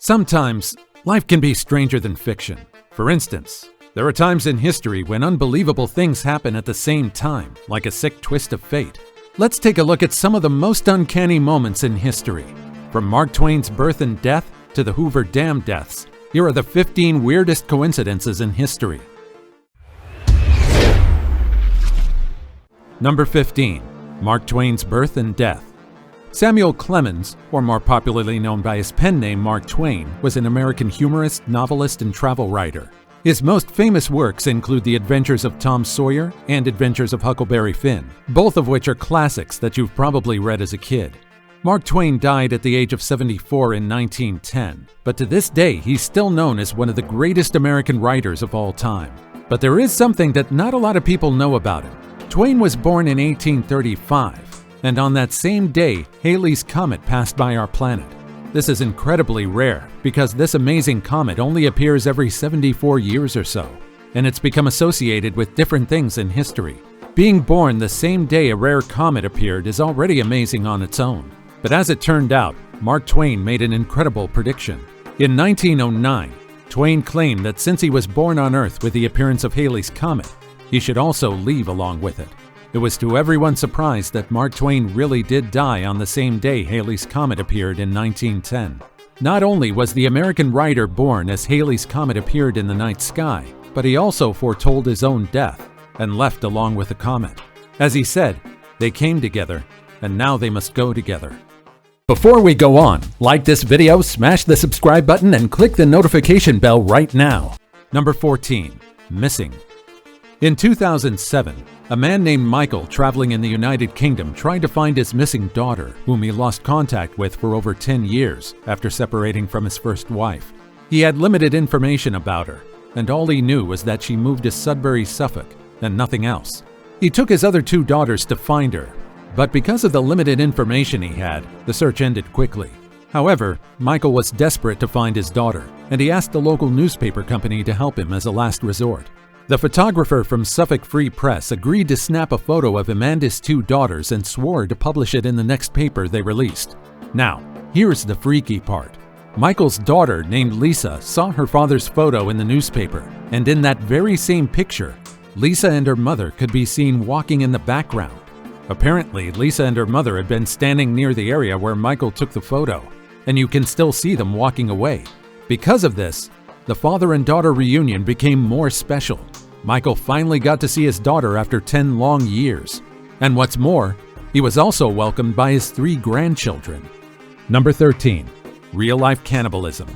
Sometimes, life can be stranger than fiction. For instance, there are times in history when unbelievable things happen at the same time, like a sick twist of fate. Let's take a look at some of the most uncanny moments in history. From Mark Twain's birth and death to the Hoover Dam Deaths, here are the 15 weirdest coincidences in history. Number 15. Mark Twain's birth and death. Samuel Clemens, or more popularly known by his pen name Mark Twain, was an American humorist, novelist, and travel writer. His most famous works include The Adventures of Tom Sawyer and Adventures of Huckleberry Finn, both of which are classics that you've probably read as a kid. Mark Twain died at the age of 74 in 1910, but to this day he's still known as one of the greatest American writers of all time. But there is something that not a lot of people know about him. Twain was born in 1835. And on that same day, Halley's Comet passed by our planet. This is incredibly rare because this amazing comet only appears every 74 years or so, and it's become associated with different things in history. Being born the same day a rare comet appeared is already amazing on its own. But as it turned out, Mark Twain made an incredible prediction. In 1909, Twain claimed that since he was born on Earth with the appearance of Halley's Comet, he should also leave along with it. It was to everyone's surprise that Mark Twain really did die on the same day Halley's Comet appeared in 1910. Not only was the American writer born as Halley's Comet appeared in the night sky, but he also foretold his own death and left along with the comet. As he said, they came together, and now they must go together. Before we go on, like this video, smash the subscribe button, and click the notification bell right now. Number 14. Missing. In 2007, a man named Michael traveling in the United Kingdom tried to find his missing daughter, whom he lost contact with for over 10 years after separating from his first wife. He had limited information about her, and all he knew was that she moved to Sudbury, Suffolk, and nothing else. He took his other two daughters to find her, but because of the limited information he had, the search ended quickly. However, Michael was desperate to find his daughter, and he asked the local newspaper company to help him as a last resort. The photographer from Suffolk Free Press agreed to snap a photo of him and his two daughters and swore to publish it in the next paper they released. Now, here's the freaky part. Michael's daughter, named Lisa, saw her father's photo in the newspaper, and in that very same picture, Lisa and her mother could be seen walking in the background. Apparently, Lisa and her mother had been standing near the area where Michael took the photo, and you can still see them walking away. Because of this, the father and daughter reunion became more special. Michael finally got to see his daughter after 10 long years. And what's more, he was also welcomed by his 3 grandchildren. Number 13. Real-life cannibalism.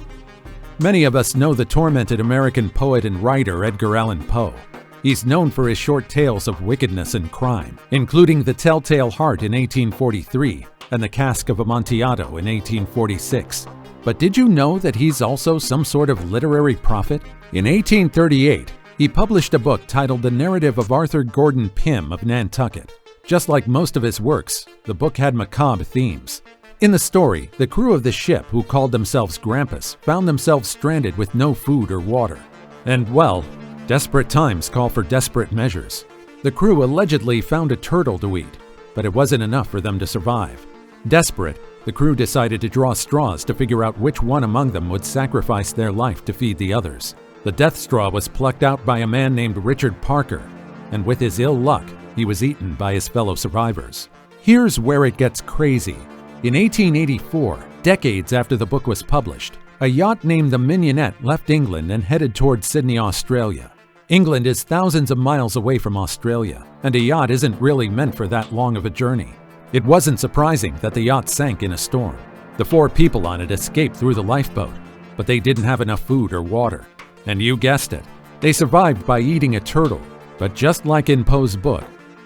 Many of us know the tormented American poet and writer Edgar Allan Poe. He's known for his short tales of wickedness and crime, including The Telltale Heart in 1843 and The Cask of Amontillado in 1846. But did you know that he's also some sort of literary prophet? In 1838, he published a book titled The Narrative of Arthur Gordon Pym of Nantucket. Just like most of his works, the book had macabre themes. In the story, the crew of the ship, who called themselves Grampus, found themselves stranded with no food or water. And well, desperate times call for desperate measures. The crew allegedly found a turtle to eat, but it wasn't enough for them to survive. Desperate, the crew decided to draw straws to figure out which one among them would sacrifice their life to feed the others. The death straw was plucked out by a man named Richard Parker, and with his ill luck, he was eaten by his fellow survivors. Here's where it gets crazy. In 1884, decades after the book was published, a yacht named the Mignonette left England and headed toward Sydney, Australia. England is thousands of miles away from Australia, and a yacht isn't really meant for that long of a journey. It wasn't surprising that the yacht sank in a storm. The 4 people on it escaped through the lifeboat, but they didn't have enough food or water. And you guessed it, they survived by eating a turtle. But just like in Poe's book,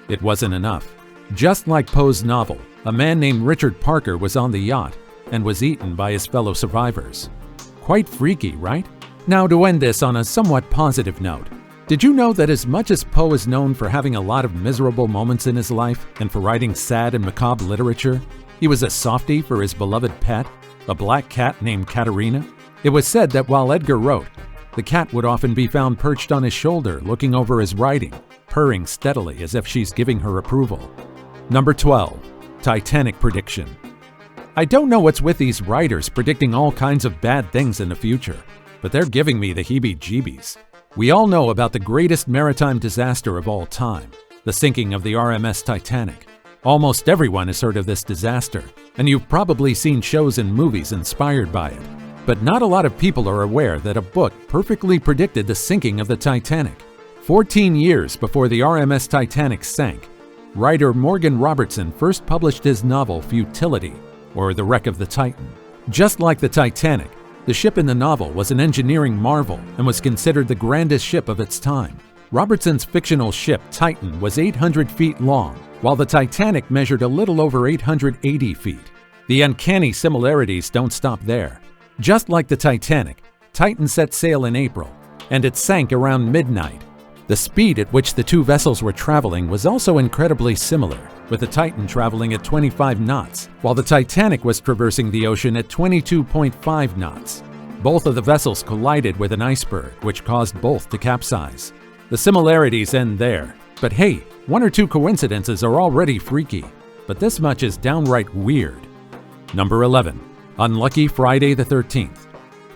it wasn't enough. Just like Poe's novel, a man named Richard Parker was on the yacht and was eaten by his fellow survivors. Quite freaky, right? Now, to end this on a somewhat positive note, did you know that as much as Poe is known for having a lot of miserable moments in his life and for writing sad and macabre literature, he was a softie for his beloved pet, a black cat named Katerina? It was said that while Edgar wrote, the cat would often be found perched on his shoulder looking over his writing, purring steadily as if she's giving her approval. Number 12. Titanic prediction. I don't know what's with these writers predicting all kinds of bad things in the future, but they're giving me the heebie-jeebies. We all know about the greatest maritime disaster of all time, the sinking of the RMS Titanic. Almost everyone has heard of this disaster, and you've probably seen shows and movies inspired by it. But not a lot of people are aware that a book perfectly predicted the sinking of the Titanic. 14 years before the RMS Titanic sank, writer Morgan Robertson first published his novel Futility, or The Wreck of the Titan. Just like the Titanic, the ship in the novel was an engineering marvel and was considered the grandest ship of its time. Robertson's fictional ship Titan was 800 feet long, while the Titanic measured a little over 880 feet. The uncanny similarities don't stop there. Just like the Titanic, Titan set sail in April, and it sank around midnight. The speed at which the two vessels were traveling was also incredibly similar, with the Titan traveling at 25 knots, while the Titanic was traversing the ocean at 22.5 knots. Both of the vessels collided with an iceberg, which caused both to capsize. The similarities end there, but hey, one or two coincidences are already freaky, but this much is downright weird. Number 11. Unlucky Friday the 13th.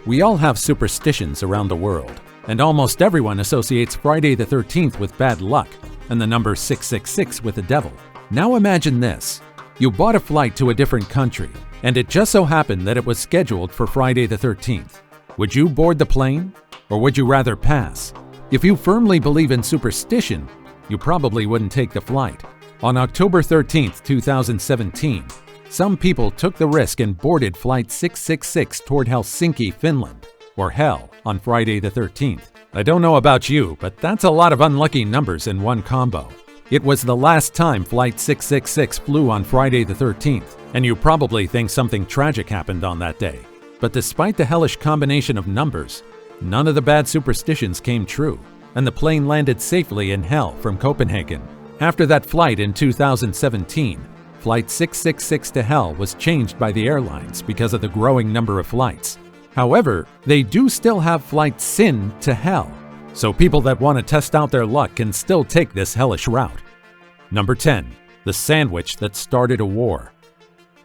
We all have superstitions around the world, and almost everyone associates Friday the 13th with bad luck and the number 666 with the devil. Now imagine this. You bought a flight to a different country, and it just so happened that it was scheduled for Friday the 13th. Would you board the plane, or would you rather pass? If you firmly believe in superstition, you probably wouldn't take the flight. On October 13, 2017, some people took the risk and boarded Flight 666 toward Helsinki, Finland, or hell, on Friday the 13th. I don't know about you, but that's a lot of unlucky numbers in one combo. It was the last time Flight 666 flew on Friday the 13th, and you probably think something tragic happened on that day. But despite the hellish combination of numbers, none of the bad superstitions came true, and the plane landed safely in hell from Copenhagen. After that flight in 2017, Flight 666 to hell was changed by the airlines because of the growing number of flights. However, they do still have Flight Sin to hell, so people that want to test out their luck can still take this hellish route. Number 10. The sandwich that started a war.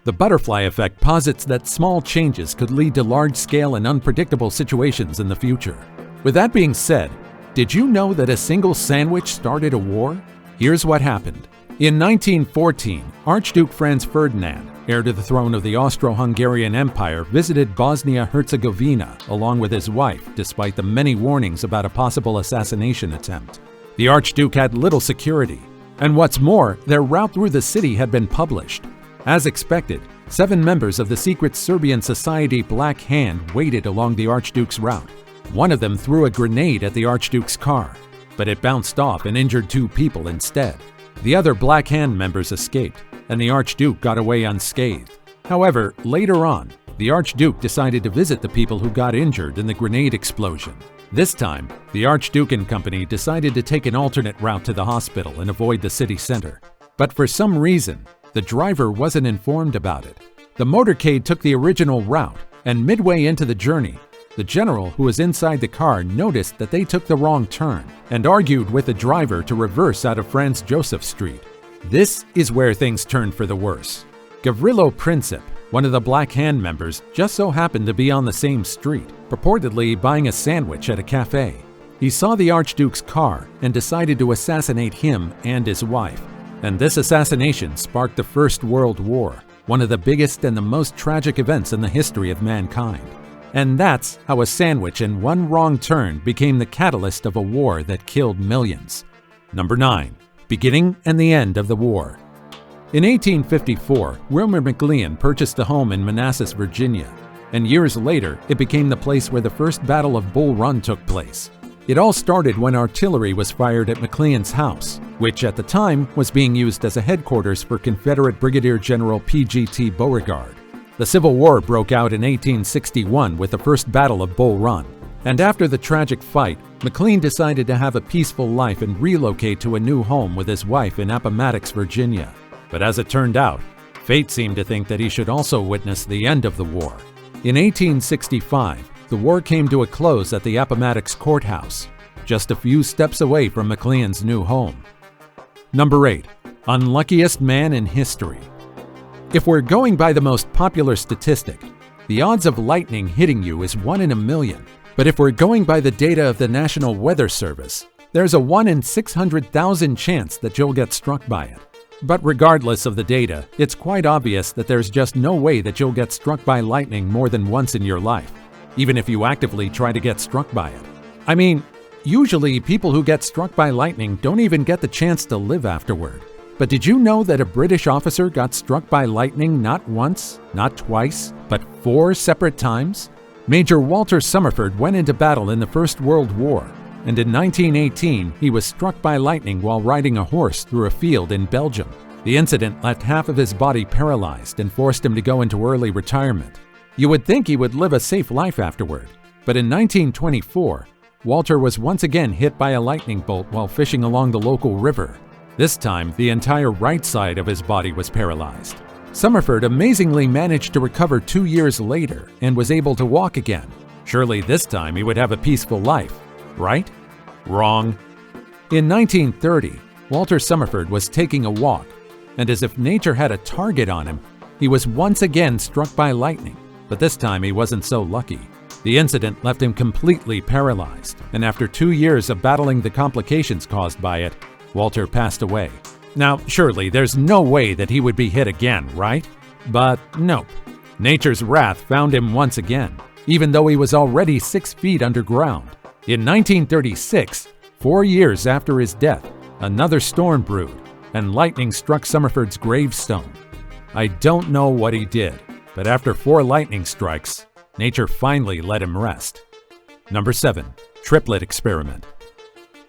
The butterfly effect posits that small changes could lead to large-scale and unpredictable situations in the future. With that being said, did you know that a single sandwich started a war? Here's what happened. In 1914, Archduke Franz Ferdinand, heir to the throne of the Austro-Hungarian Empire, visited Bosnia-Herzegovina along with his wife, despite the many warnings about a possible assassination attempt. The Archduke had little security, and what's more, their route through the city had been published. As expected, 7 members of the secret Serbian society Black Hand waited along the Archduke's route. One of them threw a grenade at the Archduke's car, but it bounced off and injured 2 people instead. The other Black Hand members escaped, and the Archduke got away unscathed. However, later on, the Archduke decided to visit the people who got injured in the grenade explosion. This time, the Archduke and company decided to take an alternate route to the hospital and avoid the city center. But for some reason, the driver wasn't informed about it. The motorcade took the original route, and midway into the journey, the general who was inside the car noticed that they took the wrong turn and argued with the driver to reverse out of Franz Joseph Street. This is where things turned for the worse. Gavrilo Princip, one of the Black Hand members, just so happened to be on the same street, purportedly buying a sandwich at a cafe. He saw the Archduke's car and decided to assassinate him and his wife. And this assassination sparked the First World War, one of the biggest and the most tragic events in the history of mankind. And that's how a sandwich and one wrong turn became the catalyst of a war that killed millions. Number 9. Beginning and the end of the war. In 1854, Wilmer McLean purchased a home in Manassas, Virginia, and years later, it became the place where the first Battle of Bull Run took place. It all started when artillery was fired at McLean's house, which at the time was being used as a headquarters for Confederate Brigadier General P.G.T. Beauregard. The Civil War broke out in 1861 with the First Battle of Bull Run, and after the tragic fight, McLean decided to have a peaceful life and relocate to a new home with his wife in Appomattox, Virginia. But as it turned out, fate seemed to think that he should also witness the end of the war. In 1865, the war came to a close at the Appomattox Courthouse, just a few steps away from McLean's new home. Number 8. Unluckiest man in history. If we're going by the most popular statistic, the odds of lightning hitting you is 1 in a million. But if we're going by the data of the National Weather Service, there's a 1 in 600,000 chance that you'll get struck by it. But regardless of the data, it's quite obvious that there's just no way that you'll get struck by lightning more than once in your life, even if you actively try to get struck by it. I mean, usually people who get struck by lightning don't even get the chance to live afterward. But did you know that a British officer got struck by lightning not once, not twice, but 4 separate times? Major Walter Summerford went into battle in the First World War, and in 1918 he was struck by lightning while riding a horse through a field in Belgium. The incident left half of his body paralyzed and forced him to go into early retirement. You would think he would live a safe life afterward, but in 1924, Walter was once again hit by a lightning bolt while fishing along the local river. This time, the entire right side of his body was paralyzed. Summerford amazingly managed to recover 2 years later and was able to walk again. Surely this time he would have a peaceful life, right? Wrong. In 1930, Walter Summerford was taking a walk, and as if nature had a target on him, he was once again struck by lightning, but this time he wasn't so lucky. The incident left him completely paralyzed, and after 2 years of battling the complications caused by it, Walter passed away. Now, surely there's no way that he would be hit again, right? But nope. Nature's wrath found him once again, even though he was already 6 feet underground. In 1936, 4 years after his death, another storm brewed, and lightning struck Summerford's gravestone. I don't know what he did, but after 4 lightning strikes, nature finally let him rest. Number 7. Triplet experiment.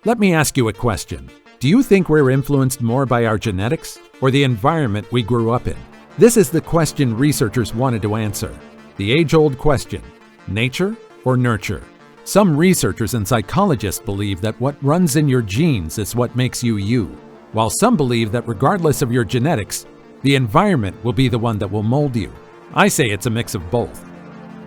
Let me ask you a question. Do you think we're influenced more by our genetics or the environment we grew up in? This is the question researchers wanted to answer. The age-old question, nature or nurture? Some researchers and psychologists believe that what runs in your genes is what makes you you, while some believe that regardless of your genetics, the environment will be the one that will mold you. I say it's a mix of both.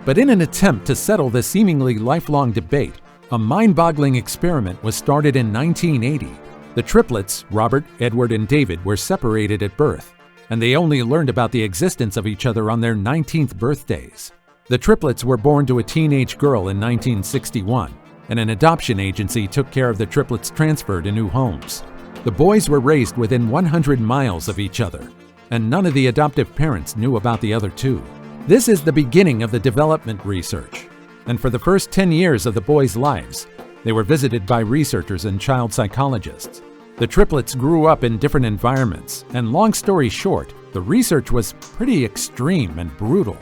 But in an attempt to settle this seemingly lifelong debate, a mind-boggling experiment was started in 1980. The triplets, Robert, Edward, and David, were separated at birth, and they only learned about the existence of each other on their 19th birthdays. The triplets were born to a teenage girl in 1961, and an adoption agency took care of the triplets' transfer to new homes. The boys were raised within 100 miles of each other, and none of the adoptive parents knew about the other 2. This is the beginning of the development research, and for the first 10 years of the boys' lives, they were visited by researchers and child psychologists. The triplets grew up in different environments, and long story short, the research was pretty extreme and brutal.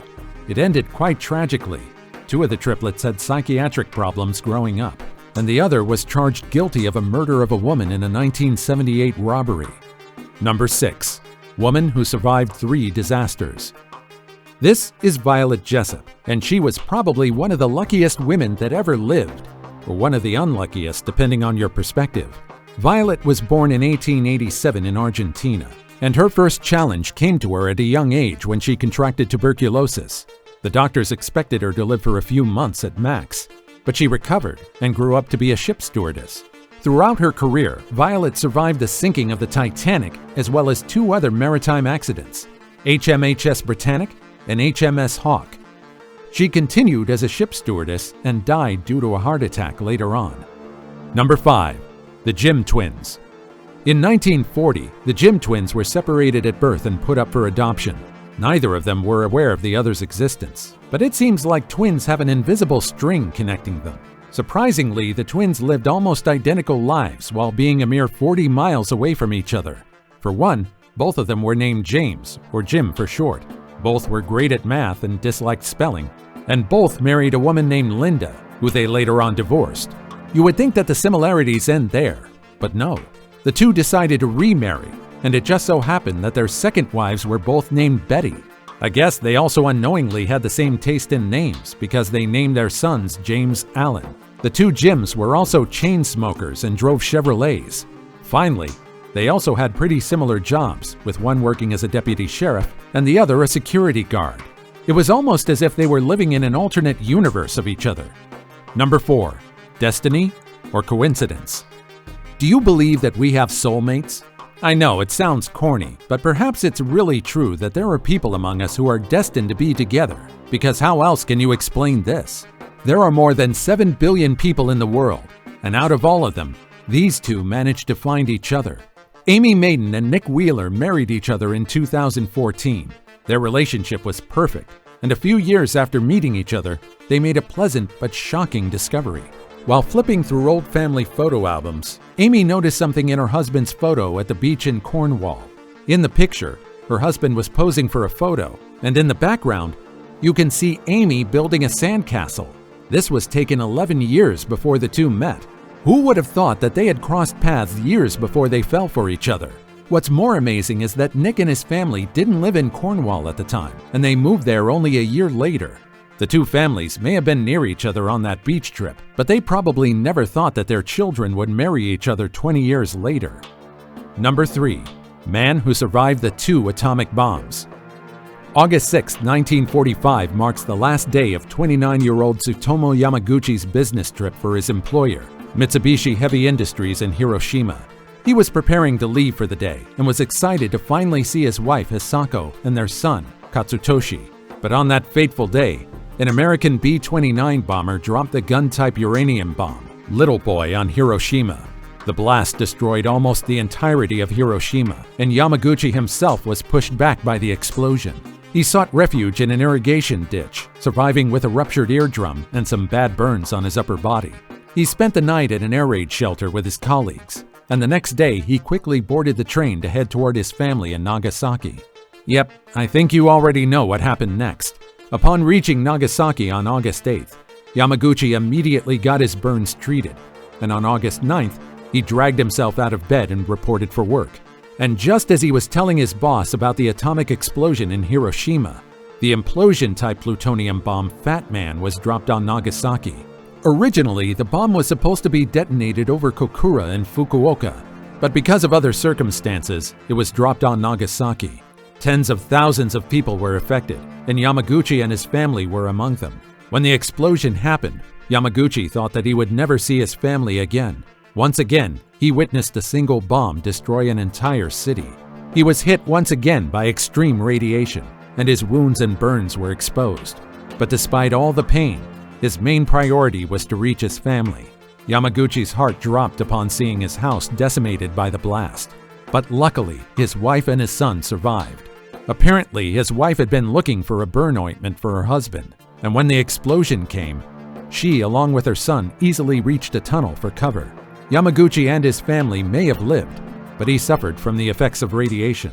It ended quite tragically. 2 of the triplets had psychiatric problems growing up, and the other was charged guilty of a murder of a woman in a 1978 robbery. Number 6. Woman who survived 3 disasters. This is Violet Jessup, and she was probably one of the luckiest women that ever lived, or one of the unluckiest depending on your perspective. Violet was born in 1887 in Argentina, and her first challenge came to her at a young age when she contracted tuberculosis. The doctors expected her to live for a few months at max, but she recovered and grew up to be a ship stewardess. Throughout her career, Violet survived the sinking of the Titanic as well as 2 other maritime accidents, HMHS Britannic and HMS Hawke. She continued as a ship stewardess and died due to a heart attack later on. Number 5. The Jim Twins. In 1940, the Jim twins were separated at birth and put up for adoption. Neither of them were aware of the other's existence, but it seems like twins have an invisible string connecting them. Surprisingly, the twins lived almost identical lives while being a mere 40 miles away from each other. For one, both of them were named James, or Jim for short. Both were great at math and disliked spelling, and both married a woman named Linda, who they later on divorced. You would think that the similarities end there, but no. The 2 decided to remarry, and it just so happened that their second wives were both named Betty. I guess they also unknowingly had the same taste in names because they named their sons James Allen. The 2 Jims were also chain smokers and drove Chevrolets. Finally, they also had pretty similar jobs, with one working as a deputy sheriff and the other a security guard. It was almost as if they were living in an alternate universe of each other. Number 4. Destiny or coincidence? Do you believe that we have soulmates? I know it sounds corny, but perhaps it's really true that there are people among us who are destined to be together, because how else can you explain this? There are more than 7 billion people in the world, and out of all of them, these two managed to find each other. Amy Maiden and Nick Wheeler married each other in 2014. Their relationship was perfect, and a few years after meeting each other, they made a pleasant but shocking discovery. While flipping through old family photo albums, Amy noticed something in her husband's photo at the beach in Cornwall. In the picture, her husband was posing for a photo, and in the background, you can see Amy building a sandcastle. This was taken 11 years before the two met. Who would have thought that they had crossed paths years before they fell for each other? What's more amazing is that Nick and his family didn't live in Cornwall at the time, and they moved there only a year later. The two families may have been near each other on that beach trip, but they probably never thought that their children would marry each other 20 years later. Number 3. Man who survived the 2 atomic bombs. August 6, 1945 marks the last day of 29-year-old Tsutomu Yamaguchi's business trip for his employer, Mitsubishi Heavy Industries in Hiroshima. He was preparing to leave for the day and was excited to finally see his wife Hisako and their son, Katsutoshi. But on that fateful day, an American B-29 bomber dropped the gun-type uranium bomb, Little Boy, on Hiroshima. The blast destroyed almost the entirety of Hiroshima, and Yamaguchi himself was pushed back by the explosion. He sought refuge in an irrigation ditch, surviving with a ruptured eardrum and some bad burns on his upper body. He spent the night at an air raid shelter with his colleagues, and the next day he quickly boarded the train to head toward his family in Nagasaki. Yep, I think you already know what happened next. Upon reaching Nagasaki on August 8th, Yamaguchi immediately got his burns treated, and on August 9th, he dragged himself out of bed and reported for work. And just as he was telling his boss about the atomic explosion in Hiroshima, the implosion-type plutonium bomb Fat Man was dropped on Nagasaki. Originally, the bomb was supposed to be detonated over Kokura in Fukuoka, but because of other circumstances, it was dropped on Nagasaki. Tens of thousands of people were affected, and Yamaguchi and his family were among them. When the explosion happened, Yamaguchi thought that he would never see his family again. Once again, he witnessed a single bomb destroy an entire city. He was hit once again by extreme radiation, and his wounds and burns were exposed. But despite all the pain, his main priority was to reach his family. Yamaguchi's heart dropped upon seeing his house decimated by the blast. But luckily, his wife and his son survived. Apparently, his wife had been looking for a burn ointment for her husband, and when the explosion came, she, along with her son, easily reached a tunnel for cover. Yamaguchi and his family may have lived, but he suffered from the effects of radiation.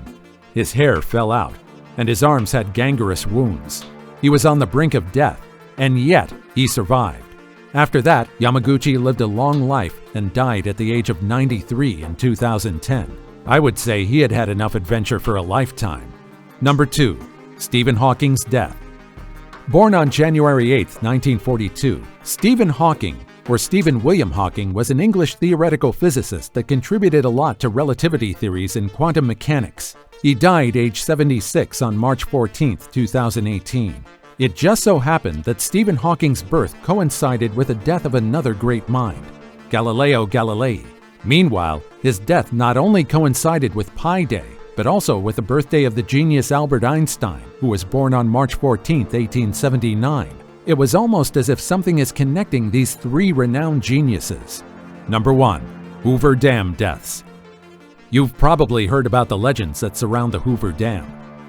His hair fell out, and his arms had gangrenous wounds. He was on the brink of death, and yet he survived. After that, Yamaguchi lived a long life and died at the age of 93 in 2010. I would say he had had enough adventure for a lifetime. Number 2. Stephen Hawking's death. Born on January 8, 1942, Stephen Hawking, or Stephen William Hawking, was an English theoretical physicist that contributed a lot to relativity theories in quantum mechanics. He died age 76 on March 14, 2018. It just so happened that Stephen Hawking's birth coincided with the death of another great mind, Galileo Galilei. Meanwhile, his death not only coincided with Pi Day, but also with the birthday of the genius Albert Einstein, who was born on March 14, 1879. It was almost as if something is connecting these three renowned geniuses. Number 1. Hoover Dam Deaths. You've probably heard about the legends that surround the Hoover Dam.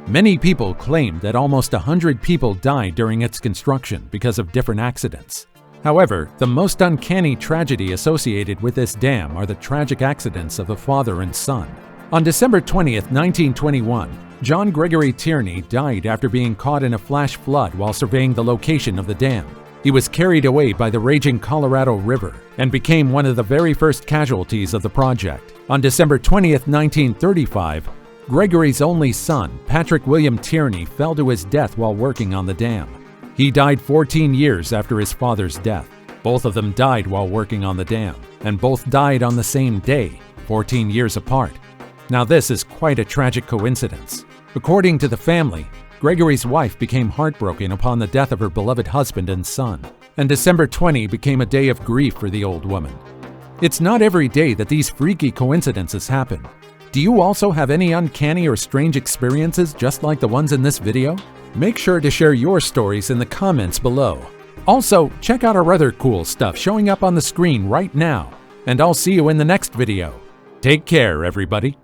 Many people claim that almost 100 people died during its construction because of different accidents. However, the most uncanny tragedy associated with this dam are the tragic accidents of a father and son. On December 20, 1921, John Gregory Tierney died after being caught in a flash flood while surveying the location of the dam. He was carried away by the raging Colorado River and became one of the very first casualties of the project. On December 20, 1935, Gregory's only son, Patrick William Tierney, fell to his death while working on the dam. He died 14 years after his father's death. Both of them died while working on the dam, and both died on the same day, 14 years apart. Now this is quite a tragic coincidence. According to the family, Gregory's wife became heartbroken upon the death of her beloved husband and son, and December 20 became a day of grief for the old woman. It's not every day that these freaky coincidences happen, Do you also have any uncanny or strange experiences just like the ones in this video? Make sure to share your stories in the comments below. Also, check out our other cool stuff showing up on the screen right now. And I'll see you in the next video. Take care, everybody.